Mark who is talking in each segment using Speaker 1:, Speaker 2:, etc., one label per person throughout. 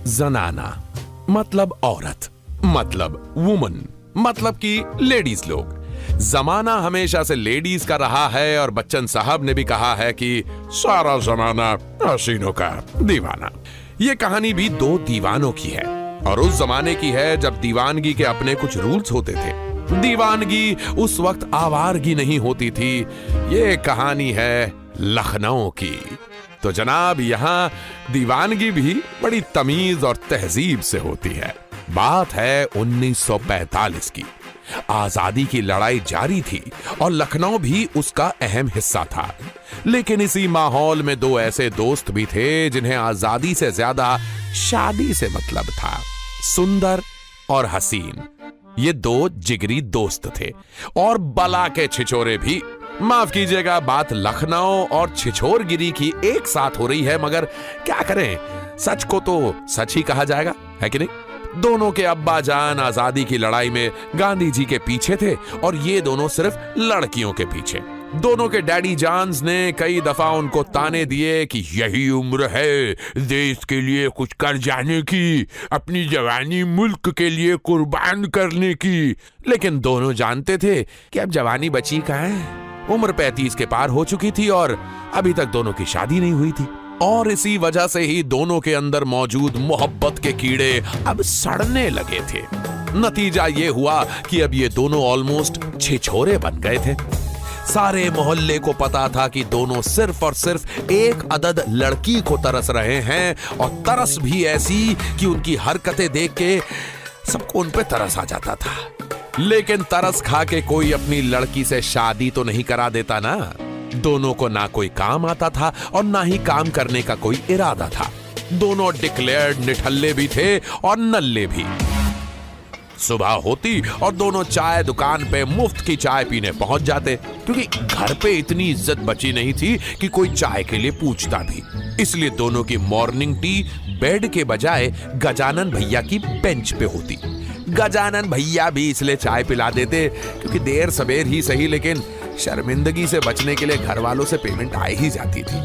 Speaker 1: जनाना मतलब औरत, मतलब वुमन, मतलब कि लेडीज लोग। जमाना हमेशा से लेडीज का रहा है और बच्चन साहब ने भी कहा है कि सारा जमाना हसीनों का दीवाना। ये कहानी भी दो दीवानों की है और उस जमाने की है जब दीवानगी के अपने कुछ रूल्स होते थे। दीवानगी उस वक्त आवारगी नहीं होती थी। ये कहानी है लखनऊ की। तो जनाब, यहाँ दीवानगी भी बड़ी तमीज और तहजीब से होती है। बात है 1945 की। आजादी की लड़ाई जारी थी और लखनऊ भी उसका अहम हिस्सा था। लेकिन इसी माहौल में दो ऐसे दोस्त भी थे जिन्हें आजादी से ज्यादा शादी से मतलब था। सुंदर और हसीन, ये दो जिगरी दोस्त थे और बला के छिछोरे भी। माफ कीजिएगा, बात लखनऊ और छिछोरगिरी की एक साथ हो रही है, मगर क्या करें, सच को तो सच ही कहा जाएगा, है कि नहीं। दोनों के अब्बा जान आजादी की लड़ाई में गांधी जी के पीछे थे और ये दोनों सिर्फ लड़कियों के पीछे। दोनों के डैडी जानस ने कई दफा उनको ताने दिए कि यही उम्र है देश के लिए कुछ कर जाने की, अपनी जवानी मुल्क के लिए कुर्बान करने की। लेकिन दोनों जानते थे कि अब जवानी बची कहाँ है। उम्र 35 के पार हो चुकी थी और अभी तक दोनों की शादी नहीं हुई थी। और इसी वजह से ही दोनों के अंदर मौजूद मोहब्बत के कीड़े अब सड़ने लगे थे। नतीजा ये हुआ कि अब ये दोनों ऑलमोस्ट छिछोरे बन गए थे। सारे मोहल्ले को पता था कि दोनों सिर्फ और सिर्फ एक अदद लड़की को तरस रहे हैं और तरस भी ऐसी कि उनकी हरकतें देख के सबको उन पे तरस आ जाता था। लेकिन तरस खा के कोई अपनी लड़की से शादी तो नहीं करा देता ना। दोनों को ना कोई काम आता था और ना ही काम करने का कोई इरादा था। दोनों डिक्लेयर्ड निठल्ले भी थे और नल्ले भी। सुबह होती और दोनों चाय दुकान पे मुफ्त की चाय पीने पहुंच जाते, क्योंकि घर पे इतनी इज्जत बची नहीं थी कि कोई चाय के लिए पूछता भी। इसलिए दोनों की मॉर्निंग टी बेड के बजाय गजानन भैया की बेंच पे होती। गजानन भैया भी इसलिए चाय पिला देते क्योंकि देर सवेर ही सही, लेकिन शर्मिंदगी से बचने के लिए घर वालों से पेमेंट आ ही जाती थी।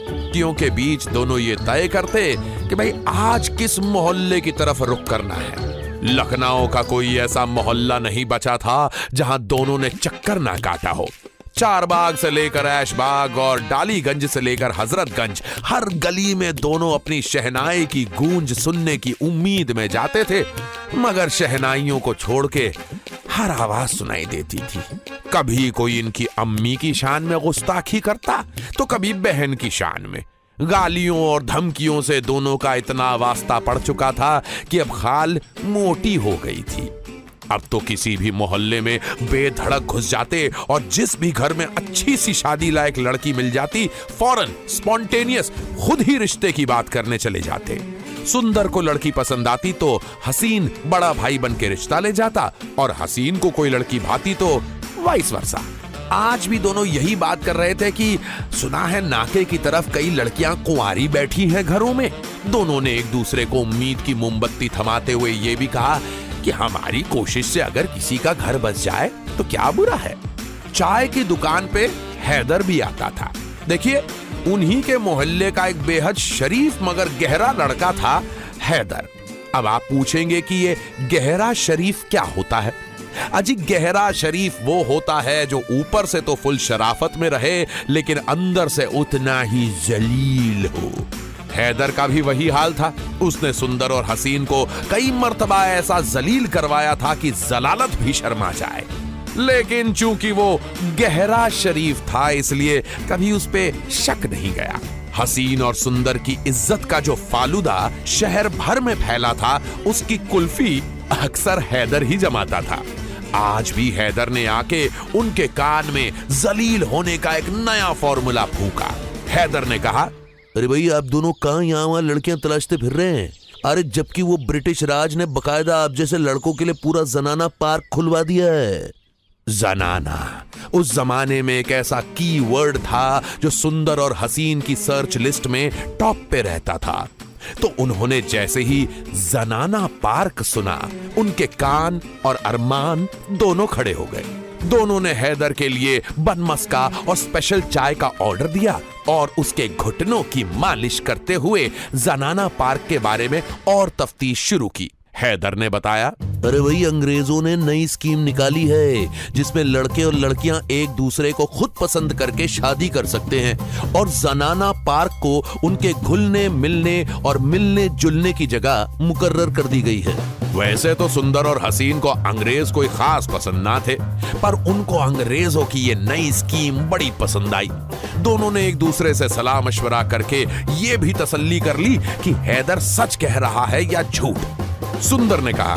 Speaker 1: छुट्टियों के बीच दोनों ये तय करते कि भाई आज किस मोहल्ले की तरफ रुख करना है। लखनऊ का कोई ऐसा मोहल्ला नहीं बचा था जहां दोनों ने चक्कर ना काटा हो। चारबाग से लेकर ऐशबाग और डालीगंज से लेकर हजरतगंज, हर गली में दोनों अपनी शहनाई की गूंज सुनने की उम्मीद में जाते थे, मगर शहनाइयों को छोड़ के हर आवाज सुनाई देती थी। कभी कोई इनकी अम्मी की शान में गुस्ताखी करता तो कभी बहन की शान में। गालियों और धमकियों से दोनों का इतना वास्ता पड़ चुका था कि अब खाल मोटी हो गई थी। अब तो किसी भी मोहल्ले में बेधड़क घुस जाते और जिस भी घर में अच्छी सी शादी लायक लड़की मिल जाती, फौरन स्पॉन्टेनियस खुद ही रिश्ते की बात करने चले जाते। सुंदर को लड़की पसंद आती तो हसीन बड़ा भाई बन के रिश्ता ले जाता और हसीन को कोई लड़की भाती तो वाइस वर्सा। आज भी दोनों यही बात कर रहे थे कि सुना है नाके की तरफ कई लड़कियां कुंवारी बैठी हैं घरों में। दोनों ने एक दूसरे को उम्मीद की मोमबत्ती थमाते हुए ये भी कहा कि हमारी कोशिश से अगर किसी का घर बस जाए तो क्या बुरा है। चाय की दुकान पे हैदर भी आता था। देखिए, उन्हीं के मोहल्ले का एक बेहद शरीफ मगर गहरा लड़का था हैदर। अब आप पूछेंगे कि ये गहरा शरीफ क्या होता है। अजी, गहरा शरीफ वो होता है जो ऊपर से तो फुल शराफत में रहे लेकिन अंदर से उतना ही जलील हो। हैदर का भी वही हाल था। उसने सुंदर और हसीन को कई मर्तबा ऐसा जलील करवाया था कि जलालत भी शर्मा जाए, लेकिन चूंकि वो गहरा शरीफ था इसलिए कभी उस पे शक नहीं गया। हसीन और सुंदर की इज्जत का जो फालूदा शहर भर में फैला था, उसकी कुल्फी अक्सर हैदर ही जमाता था। आज भी हैदर ने आके उनके कान में जलील होने का एक नया फॉर्मूला फूका। हैदर ने कहा,
Speaker 2: अरे भाई, आप दोनों कहां यहाँ वहां लड़कियां तलाशते फिर रहे हैं? अरे जबकि वो ब्रिटिश राज ने बकायदा आप जैसे लड़कों के लिए पूरा जनाना पार्क खुलवा दिया है।
Speaker 1: जनाना उस जमाने में एक ऐसा कीवर्ड था जो सुंदर और हसीन की सर्च लिस्ट में टॉप पे रहता था। तो उन्होंने जैसे ही जनाना पार्क सुना, उनके कान और अरमान दोनों खड़े हो गए। दोनों ने हैदर के लिए बनमस्का और स्पेशल चाय का ऑर्डर दिया और उसके घुटनों की मालिश करते हुए जनाना पार्क के बारे में और तफ्तीश शुरू की। हैदर ने बताया,
Speaker 2: अरे भाई, अंग्रेजों ने नई स्कीम निकाली है जिसमें लड़के और लड़कियां एक दूसरे को खुद पसंद करके शादी कर सकते हैं और जनाना पार्क को उनके घुलने मिलने और मिलने जुलने की जगह मुकर्रर कर दी गई है।
Speaker 1: वैसे तो सुंदर और हसीन को अंग्रेज कोई खास पसंद ना थे, पर उनको अंग्रेजों की ये नई स्कीम बड़ी पसंद आई। दोनों ने एक दूसरे से सलाह मशवरा करके ये भी तसल्ली कर ली कि हैदर सच कह रहा है या झूठ। सुंदर ने कहा,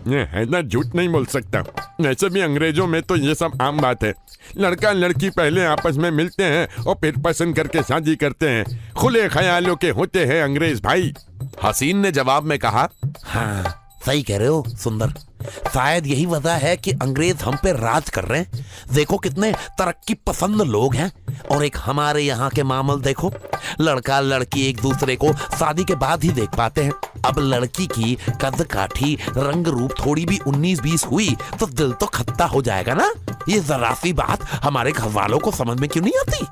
Speaker 3: ये हैदर झूठ नहीं बोल सकता। वैसे भी अंग्रेजों में तो ये सब आम बात है। लड़का लड़की पहले आपस में मिलते हैं और फिर पसंद करके शादी करते हैं। खुले ख्यालों के होते हैं अंग्रेज भाई।
Speaker 1: हसीन ने जवाब में कहा,
Speaker 2: हाँ, सही कह रहे हो सुंदर। शायद यही वजह है कि अंग्रेज हम पे राज कर रहे हैं। देखो कितने तरक्की पसंद लोग हैं। और एक हमारे यहाँ के मामले देखो, लड़का लड़की एक दूसरे को शादी के बाद ही देख पाते हैं। अब लड़की की कद काठी रंग रूप थोड़ी भी 19-20 हुई तो दिल तो खट्टा हो जाएगा ना। ये जरा सी बात हमारे घर वालों को समझ में क्यों नहीं आती?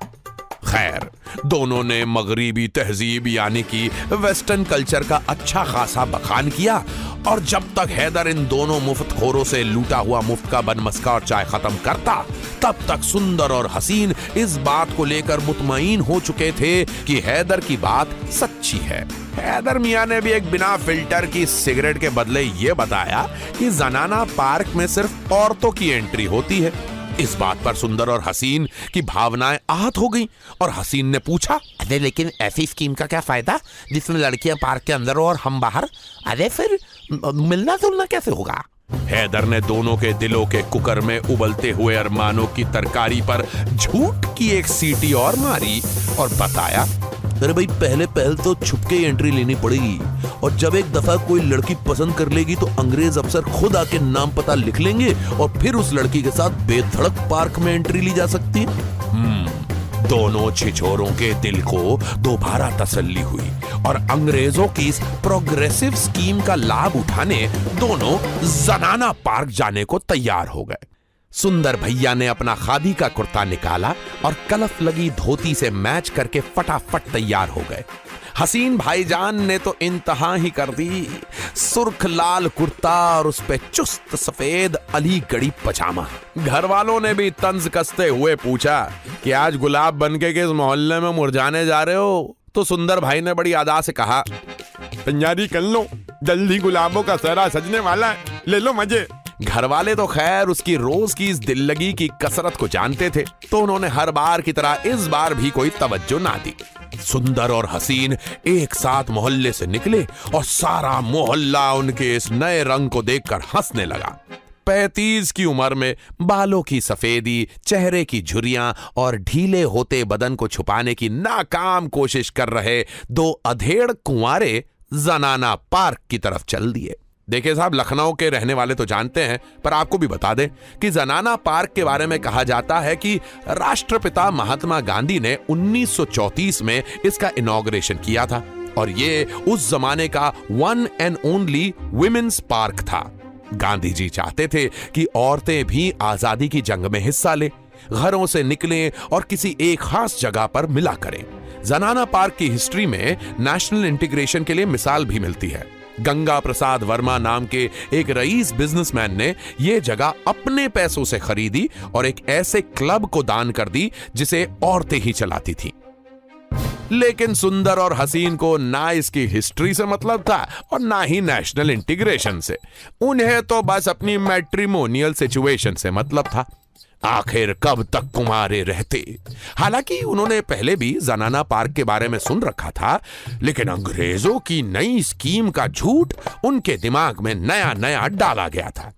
Speaker 1: खैर, दोनों ने मगरिबी तहजीब यानी कि वेस्टर्न कल्चर का अच्छा खासा बखान किया और जब तक हैदर इन दोनों मुफ्तखोरों से लूटा हुआ मुफ्त का बनमस्का और चाय खत्म करता, तब तक सुंदर और हसीन इस बात को लेकर मुतमईन हो चुके थे कि हैदर की बात सच्ची है। हैदर मियां ने भी एक बिना फिल्टर की सिगरेट के बदले ये बताया कि जनाना पार्क में सिर्फ औरतों की एंट्री होती है। इस बात पर सुंदर और हसीन की भावनाएं आहत हो गईं और हसीन ने पूछा,
Speaker 2: अरे लेकिन ऐसी स्कीम का क्या फायदा जिसमें लड़कियां पार्क के अंदर और हम बाहर? अरे फिर मिलना जुलना कैसे होगा?
Speaker 1: हैदर ने दोनों के दिलों के कुकर में उबलते हुए अरमानों की तरकारी पर झूठ की एक सीटी और मारी और बताया,
Speaker 2: अरे भाई, पहले तो छुपके एंट्री लेनी पड़ेगी और जब एक दफा कोई लड़की पसंद कर लेगी तो अंग्रेज अफसर खुद आके नाम पता लिख लेंगे और फिर उस लड़की के साथ बेधड़क पार्क में एंट्री ली जा सकती है।
Speaker 1: दोनों छिछोरों के दिल को दोबारा तसल्ली हुई और अंग्रेजों की इस प्रोग्रेसिव स्कीम का लाभ उठाने दोनों जनाना पार्क जाने को तैयार हो गए। सुंदर भैया ने अपना खादी का कुर्ता निकाला और कलफ लगी धोती से मैच करके फटाफट तैयार हो गए। हसीन भाईजान ने तो इंतहा ही कर दी, सुर्ख लाल कुर्ता और उस पे चुस्त सफेद अलीगढ़ी पजामा। घर वालों ने भी तंज कसते हुए पूछा कि आज गुलाब बनके किस मोहल्ले में मुरझाने जा रहे हो? तो सुंदर भाई ने बड़ी अदा से कहा,
Speaker 3: तैयारी कर लो, जल्दी गुलाबों का सहरा सजने वाला है, ले लो मजे।
Speaker 1: घर वाले तो खैर उसकी रोज की इस दिल लगी की कसरत को जानते थे, तो उन्होंने हर बार की तरह इस बार भी कोई तवज्जो ना दी। सुंदर और हसीन एक साथ मोहल्ले से निकले और सारा मोहल्ला उनके इस नए रंग को देखकर हंसने लगा। 35 की उम्र में बालों की सफेदी, चेहरे की झुर्रियां और ढीले होते बदन को छुपाने की नाकाम कोशिश कर रहे दो अधेड़ कुंवारे जनाना पार्क की तरफ चल दिए। देखिए साहब, लखनऊ के रहने वाले तो जानते हैं, पर आपको भी बता दें कि जनाना पार्क के बारे में कहा जाता है कि राष्ट्रपिता महात्मा गांधी ने 1934 में इसका इनॉग्रेशन किया था और ये उस जमाने का one and only women's park था। गांधी जी चाहते थे कि औरतें भी आजादी की जंग में हिस्सा लें, घरों से निकलें और किसी एक खास जगह पर मिला करें। जनाना पार्क की हिस्ट्री में नेशनल इंटीग्रेशन के लिए मिसाल भी मिलती है। गंगा प्रसाद वर्मा नाम के एक रईस बिजनेसमैन ने यह जगह अपने पैसों से खरीदी और एक ऐसे क्लब को दान कर दी जिसे औरतें ही चलाती थीं। लेकिन सुंदर और हसीन को ना इसकी हिस्ट्री से मतलब था और ना ही नेशनल इंटीग्रेशन से। उन्हें तो बस अपनी मैट्रिमोनियल सिचुएशन से मतलब था। आखिर कब तक कुंवारे रहते? हालांकि उन्होंने पहले भी जनाना पार्क के बारे में सुन रखा था, लेकिन अंग्रेजों की नई स्कीम का झूठ उनके दिमाग में नया नया डाला गया था।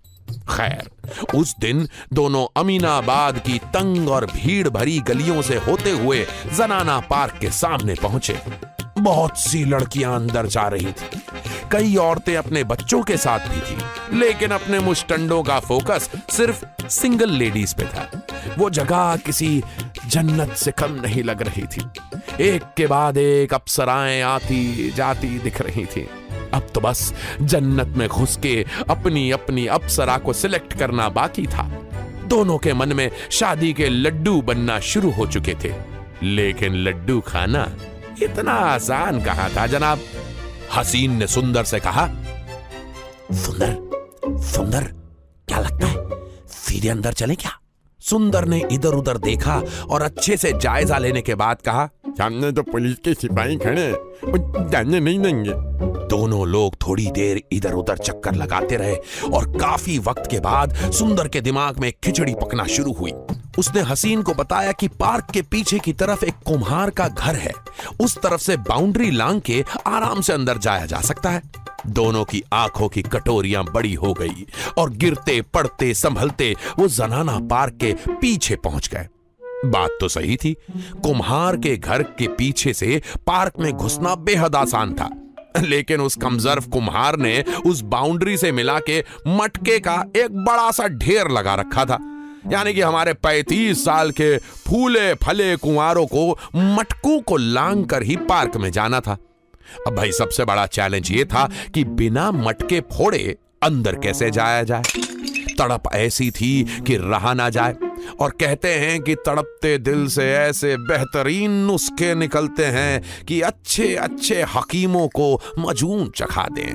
Speaker 1: खैर, उस दिन दोनों अमीनाबाद की तंग और भीड़ भरी गलियों से होते हुए जनाना पार्क के सामने पहुंचे। बहुत सी लड़कियां अंदर जा रही थी, कई औरतें अपने बच्चों के साथ भी थी, लेकिन अपने मुस्टंडों का फोकस सिर्फ सिंगल लेडीज पे था। वो जगह किसी जन्नत से कम नहीं लग रही थी। एक के बाद एक अप्सराएं आती जाती दिख रही थी। अब तो बस जन्नत में घुस के अपनी अपनी अप्सरा को सिलेक्ट करना बाकी था। दोनों के मन में शादी के लड्डू बनना शुरू हो चुके थे, लेकिन लड्डू खाना इतना आसान कहां था जनाब। हसीन ने सुंदर से कहा,
Speaker 2: सुंदर सुंदर क्या लगता है सीधे अंदर चलें क्या?
Speaker 1: सुंदर ने इधर उधर देखा और अच्छे से जायजा लेने के बाद कहा,
Speaker 3: सामने तो पुलिस के सिपाही खड़े हैं, वो जाने नहीं देंगे।
Speaker 1: दोनों लोग थोड़ी देर इधर उधर चक्कर लगाते रहे और काफी वक्त के बाद सुंदर के दिमाग में खिचड़ी पकना शुरू हुई। उसने हसीन को बताया कि पार्क के पीछे की तरफ एक कुम्हार का घर है, उस तरफ से बाउंड्री लांग के आराम से अंदर जाया जा सकता है। दोनों की आंखों की कटोरियां बड़ी हो गई और गिरते पड़ते संभलते वो जनाना पार्क के पीछे पहुंच गए। बात तो सही थी, कुम्हार के घर के पीछे से पार्क में घुसना बेहद आसान था, लेकिन उस कमजोर कुम्हार ने उस बाउंड्री से मिला के मटके का एक बड़ा सा ढेर लगा रखा था। यानी कि हमारे 35 साल के फूले फले कुंवारों को मटकों को लांग कर ही पार्क में जाना था। अब भाई सबसे बड़ा चैलेंज ये था कि बिना मटके फोड़े अंदर कैसे जाया जाए। तड़प ऐसी थी कि रहा ना जाए, और कहते हैं कि तड़पते दिल से ऐसे बेहतरीन नुस्खे निकलते हैं कि अच्छे अच्छे हकीमों को मजून चखा दें।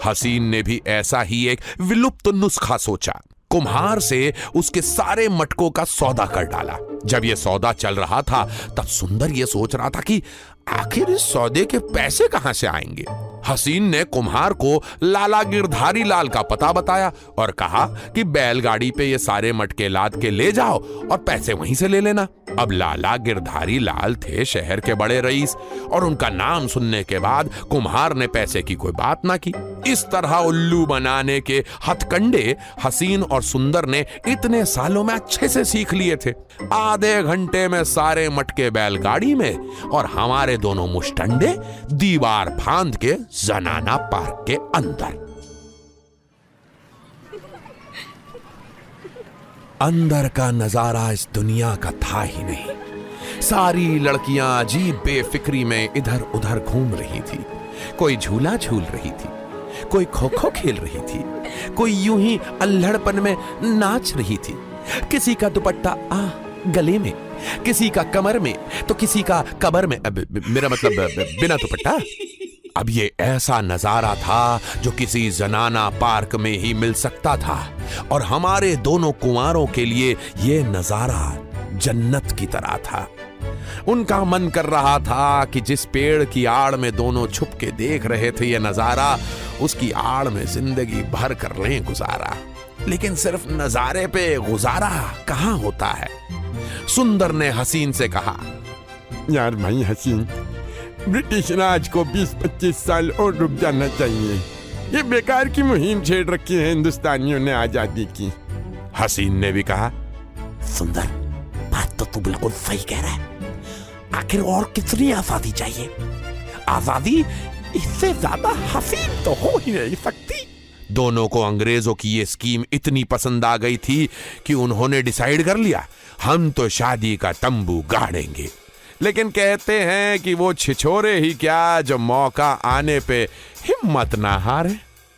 Speaker 1: हसीन ने भी ऐसा ही एक विलुप्त नुस्खा सोचा। कुम्हार से उसके सारे मटकों का सौदा कर डाला। जब यह सौदा चल रहा था तब सुंदर यह सोच रहा था कि आखिर इस सौदे के पैसे कहां से आएंगे। हसीन ने कुम्हार को लाला गिरधारी लाल का पता बताया और कहा कि बैलगाड़ी पे ये सारे मटके लाद के ले जाओ और पैसे वहीं से ले लेना। अब लाला गिरधारी लाल थे शहर के बड़े रईस, और उनका नाम सुनने के बाद कुम्हार ने पैसे की कोई बात ना की। इस तरह उल्लू बनाने के हथकंडे हसीन और सुंदर ने इतने सालों में अच्छे से सीख लिए थे। आधे घंटे में सारे मटके बैलगाड़ी में और हमारे दोनों मुष्टंडे दीवार फांद के जनाना पार्क के अंदर। अंदर का नजारा इस दुनिया का था ही नहीं। सारी लड़कियां अजीब बेफिक्री में इधर उधर घूम रही थी। कोई झूला झूल रही थी, कोई खो खो खेल रही थी, कोई यूं ही अल्हड़पन में नाच रही थी। किसी का दुपट्टा गले में, किसी का कमर में, तो किसी का कबर में, मेरा मतलब बिना दुपट्टा। अब ये ऐसा नजारा था जो किसी जनाना पार्क में ही मिल सकता था, और हमारे दोनों कुंवारों के लिए ये नजारा जन्नत की तरह था। उनका मन कर रहा था कि जिस पेड़ की आड़ में दोनों छुप के देख रहे थे ये नजारा, उसकी आड़ में जिंदगी भर कर लें गुजारा। लेकिन सिर्फ नजारे पे गुजारा कहां होता है। सुंदर ने हसीन से कहा,
Speaker 3: यार भाई हसीन, ब्रिटिश राज को 20-25 साल और रुक जाना चाहिए। ये बेकार की मुहिम छेड़ रखी है हिंदुस्तानियों ने आजादी की।
Speaker 1: हसीन ने भी कहा,
Speaker 2: सुंदर बात तो तू बिल्कुल सही कह रहा है। आखिर और कितनी आजादी चाहिए? आजादी इससे ज्यादा हसीन तो हो ही नहीं सकती।
Speaker 1: दोनों को अंग्रेजों की ये स्कीम इतनी पसंद आ गई थी कि उन्होंने डिसाइड कर लिया, हम तो शादी का तंबू गाड़ेंगे। लेकिन कहते हैं कि वो छिछोरे ही क्या जो मौका आने पे हिम्मत ना हारे।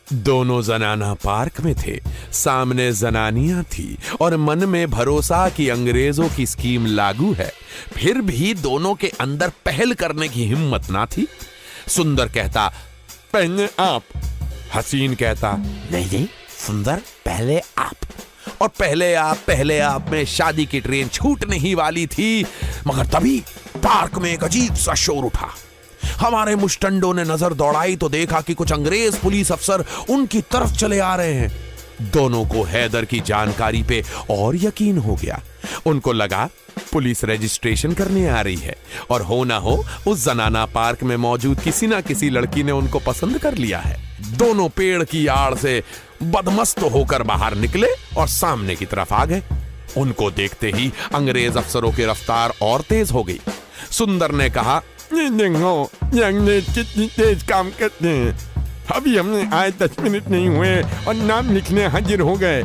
Speaker 1: दोनों जनाना पार्क में थे, सामने जनानियां थी और मन में भरोसा कि अंग्रेजों की स्कीम लागू है। फिर भी दोनों के अंदर पहल करने की हिम्मत ना थी। सुंदर कहता,
Speaker 3: पहले आप।
Speaker 1: हसीन कहता,
Speaker 2: नहीं सुंदर पहले आप।
Speaker 1: और पहले आप में शादी की ट्रेन छूटने ही वाली थी। मगर तभी पार्क में एक अजीब सा शोर उठा। हमारे मुष्टंडों ने नजर दौड़ाई तो देखा कि कुछ अंग्रेज पुलिस अफसर उनकी तरफ चले आ रहे हैं। दोनों को हैदर की जानकारी पे और यकीन हो गया। उनको लगा पुलिस रजिस्ट्रेशन करने आ रही है, और हो ना हो उस जनाना पार्क में मौजूद किसी ना किसी लड़की ने उनको पसंद कर लिया है। दोनों पेड़ की आड़ से बदमस्त होकर बाहर निकले और सामने की तरफ आ गए। उनको देखते ही अंग्रेज अफसरों की रफ्तार और तेज हो गई। सुंदर ने कहा,
Speaker 3: ये देखो, ये अंग्रेज कितनी तेज काम करते हैं। अभी हमने आए 10 मिनट नहीं हुए और नाम लिखने हाजिर हो गए।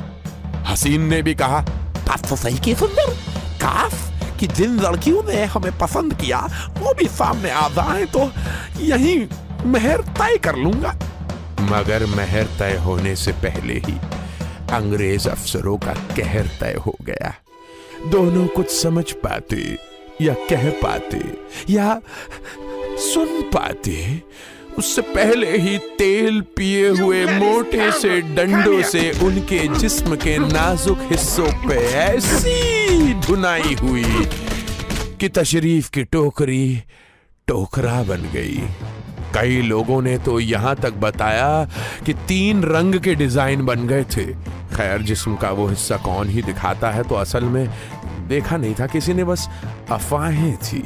Speaker 1: हसीन ने भी कहा,
Speaker 2: बात तो सही की सुंदर। काश कि जिन लड़कियों ने हमें पसंद किया वो भी सामने आ जाए तो यही मेहर तय कर लूंगा।
Speaker 1: मगर मेहर तय होने से पहले ही अंग्रेज अफसरों का कहर तय हो गया। दोनों कुछ समझ पाते या कह पाते या सुन पाते उससे पहले ही तेल पिए हुए मोटे से डंडों से उनके जिस्म के नाजुक हिस्सों पे ऐसी धुनाई हुई कि तशरीफ की टोकरी टोकरा बन गई। कई लोगों ने तो यहां तक बताया कि 3 रंग के डिजाइन बन गए थे। खैर, जिस्म का वो हिस्सा कौन ही दिखाता है, तो असल में देखा नहीं था किसी ने, बस अफवाहें थी।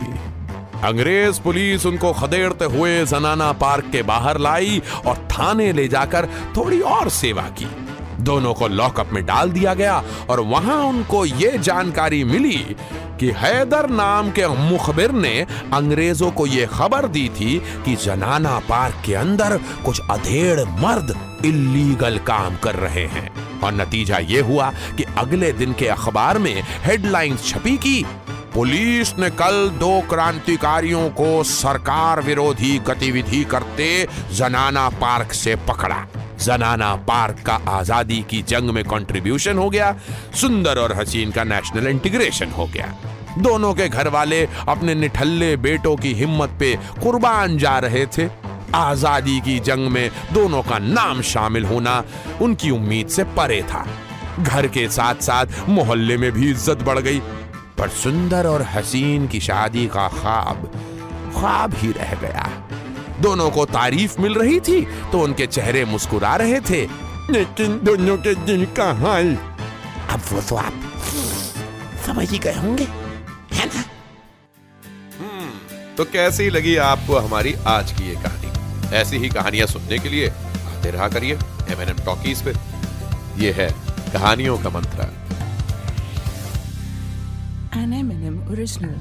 Speaker 1: अंग्रेज पुलिस उनको खदेड़ते हुए जनाना पार्क के बाहर लाई और थाने ले जाकर थोड़ी और सेवा की। दोनों को लॉकअप में डाल दिया गया और वहां उनको ये जानकारी मिली कि हैदर नाम के मुखबिर ने अंग्रेजों को यह खबर दी थी कि जनाना पार्क के अंदर कुछ अधेड़ मर्द इल्लीगल काम कर रहे हैं। और नतीजा यह हुआ कि अगले दिन के अखबार में हेडलाइंस छपी कि पुलिस ने कल 2 क्रांतिकारियों को सरकार विरोधी गतिविधि करते जनाना पार्क से पकड़ा। जनाना पार्क का आजादी की जंग में कंट्रीब्यूशन हो गया, सुंदर और हसीन का नेशनल इंटीग्रेशन हो गया। दोनों के घर वाले अपने निठल्ले बेटों की हिम्मत पे कुर्बान जा रहे थे। आजादी की जंग में दोनों का नाम शामिल होना उनकी उम्मीद से परे था। घर के साथ साथ मोहल्ले में भी इज्जत बढ़ गई। पर सुंदर और हसीन की शादी का ख्वाब ही रह गया। दोनों को तारीफ मिल रही थी तो उनके चेहरे मुस्कुरा रहे थे,
Speaker 3: लेकिन दोनों के दिल का हाल
Speaker 2: अब वो तो आप समझ ही गए होंगे, है ना?
Speaker 4: तो कैसी लगी आपको हमारी आज की ये कहानी? ऐसी ही कहानियां सुनने के लिए आते रहा करिए M&M टॉकीज पे। ये है कहानियों का मंत्रा।
Speaker 5: An M&M original.